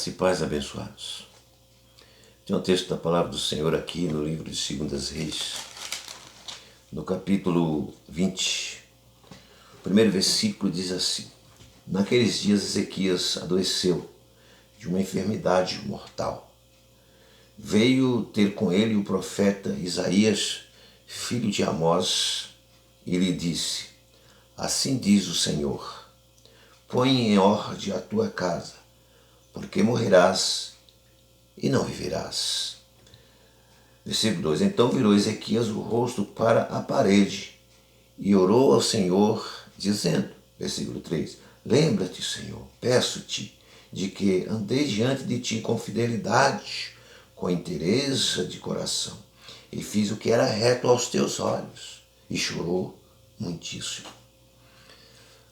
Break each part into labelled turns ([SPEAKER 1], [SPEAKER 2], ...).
[SPEAKER 1] E paz, abençoados. Tem um texto da palavra do Senhor aqui no livro de 2 Reis, no capítulo 20. O primeiro versículo diz assim: Naqueles dias Ezequias adoeceu de uma enfermidade mortal. Veio ter com ele o profeta Isaías, filho de Amós, e lhe disse: Assim diz o Senhor, põe em ordem a tua casa, porque morrerás e não viverás. Versículo 2: Então virou Ezequias o rosto para a parede e orou ao Senhor, dizendo, versículo 3, Lembra-te, Senhor, peço-te, de que andei diante de ti com fidelidade, com inteireza de coração, e fiz o que era reto aos teus olhos. E chorou muitíssimo.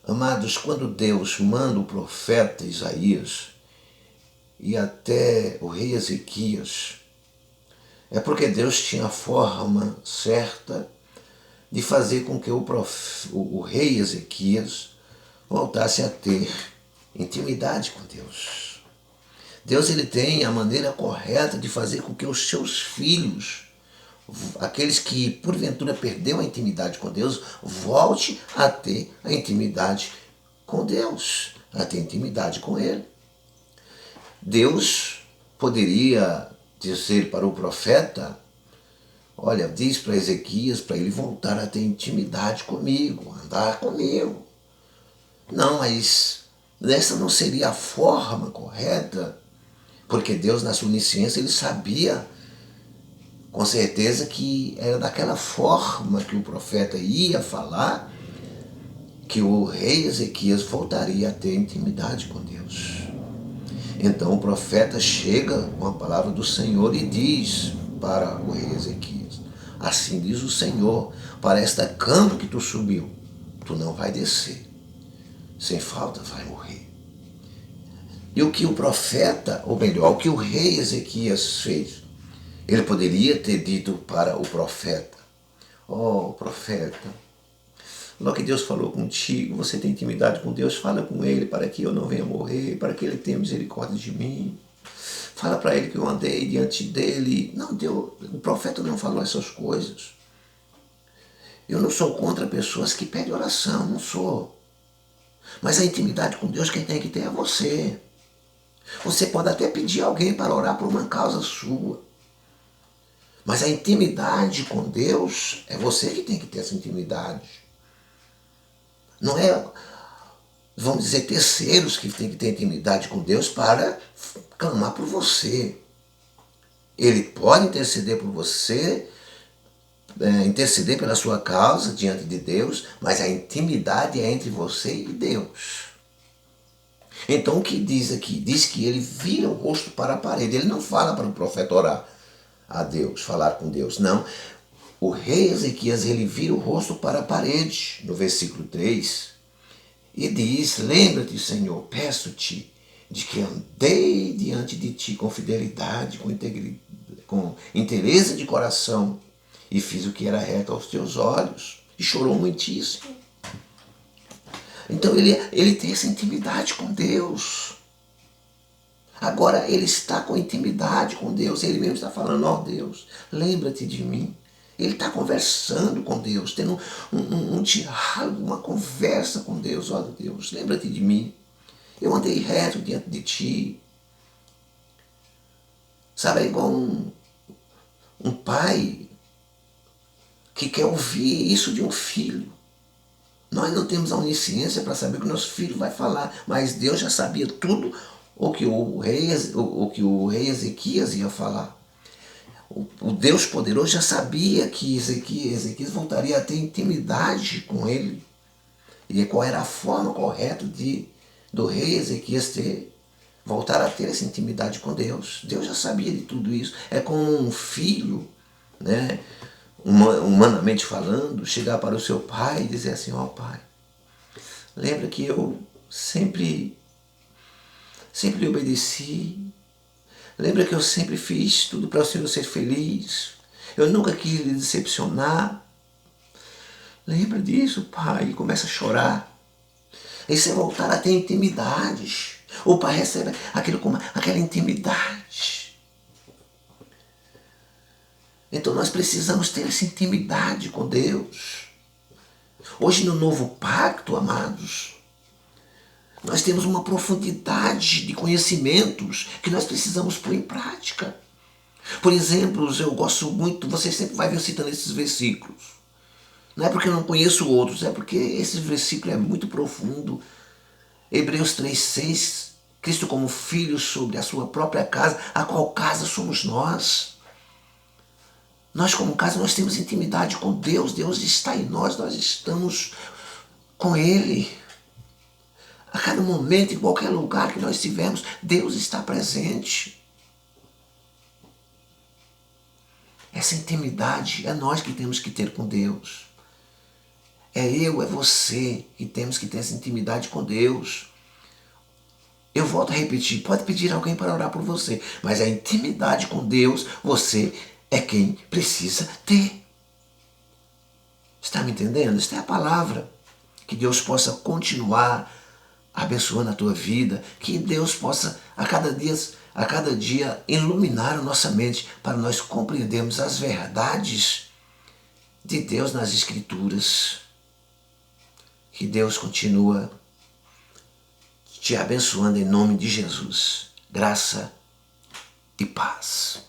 [SPEAKER 1] Amados, quando Deus manda o profeta Isaías e até o rei Ezequias, é porque Deus tinha a forma certa de fazer com que o rei Ezequias voltasse a ter intimidade com Deus. Deus ele tem a maneira correta de fazer com que os seus filhos, aqueles que porventura perdeu a intimidade com Deus, volte a ter a intimidade com Deus, a ter intimidade com Ele. Deus poderia dizer para o profeta, olha, diz para Ezequias para ele voltar a ter intimidade comigo, andar comigo. Não, mas essa não seria a forma correta, porque Deus, na sua onisciência, ele sabia com certeza que era daquela forma que o profeta ia falar que o rei Ezequias voltaria a ter intimidade com Deus. Então o profeta chega com a palavra do Senhor e diz para o rei Ezequias, assim diz o Senhor, para esta cama que tu subiu, tu não vai descer, sem falta vai morrer. E o que o profeta, ou melhor, o que o rei Ezequias fez, ele poderia ter dito para o profeta, profeta, logo que Deus falou contigo, você tem intimidade com Deus, fala com Ele para que eu não venha morrer, para que Ele tenha misericórdia de mim. Fala para Ele que eu andei diante dEle. Não, Deus, o profeta não falou essas coisas. Eu não sou contra pessoas que pedem oração, não sou. Mas a intimidade com Deus quem tem que ter é você. Você pode até pedir alguém para orar por uma causa sua. Mas a intimidade com Deus é você que tem que ter essa intimidade. Não é, vamos dizer, terceiros que têm que ter intimidade com Deus para clamar por você. Ele pode interceder por você, interceder pela sua causa diante de Deus, mas a intimidade é entre você e Deus. Então o que diz aqui? Diz que ele vira o rosto para a parede. Ele não fala para o profeta orar a Deus, falar com Deus. Não. O rei Ezequias, ele vira o rosto para a parede, no versículo 3, e diz, lembra-te, Senhor, peço-te, de que andei diante de ti com fidelidade, com inteireza de coração, e fiz o que era reto aos teus olhos, e chorou muitíssimo. Então ele tem essa intimidade com Deus. Agora ele está com intimidade com Deus, ele mesmo está falando, Deus, lembra-te de mim. Ele está conversando com Deus, tendo um diálogo, uma conversa com Deus. Deus, lembra-te de mim. Eu andei reto diante de ti. Sabe, é igual um pai que quer ouvir isso de um filho. Nós não temos a onisciência para saber o que nosso filho vai falar, mas Deus já sabia tudo o que o rei Ezequias ia falar. O Deus poderoso já sabia que Ezequias voltaria a ter intimidade com ele. E qual era a forma correta do rei Ezequias voltar a ter essa intimidade com Deus. Deus já sabia de tudo isso. É como um filho, né, humanamente falando, chegar para o seu pai e dizer assim, pai, lembra que eu sempre lhe obedeci. Lembra que eu sempre fiz tudo para o Senhor ser feliz. Eu nunca quis lhe decepcionar. Lembra disso, pai? E começa a chorar. E você voltar a ter intimidades. O Pai recebe aquilo como aquela intimidade. Então nós precisamos ter essa intimidade com Deus. Hoje no novo pacto, amados, nós temos uma profundidade de conhecimentos que nós precisamos pôr em prática. Por exemplo, eu gosto muito, você sempre vai ver eu citando esses versículos. Não é porque eu não conheço outros, é porque esse versículo é muito profundo. Hebreus 3,6, Cristo como filho sobre a sua própria casa, a qual casa somos nós. Nós como casa, nós temos intimidade com Deus, Deus está em nós, nós estamos com Ele. A cada momento, em qualquer lugar que nós estivermos, Deus está presente. Essa intimidade é nós que temos que ter com Deus. É eu, é você que temos que ter essa intimidade com Deus. Eu volto a repetir, pode pedir alguém para orar por você, mas a intimidade com Deus, você é quem precisa ter. Está me entendendo? Esta é a palavra. Que Deus possa continuar abençoando a tua vida, que Deus possa a cada dia iluminar a nossa mente para nós compreendermos as verdades de Deus nas Escrituras. Que Deus continua te abençoando em nome de Jesus. Graça e paz.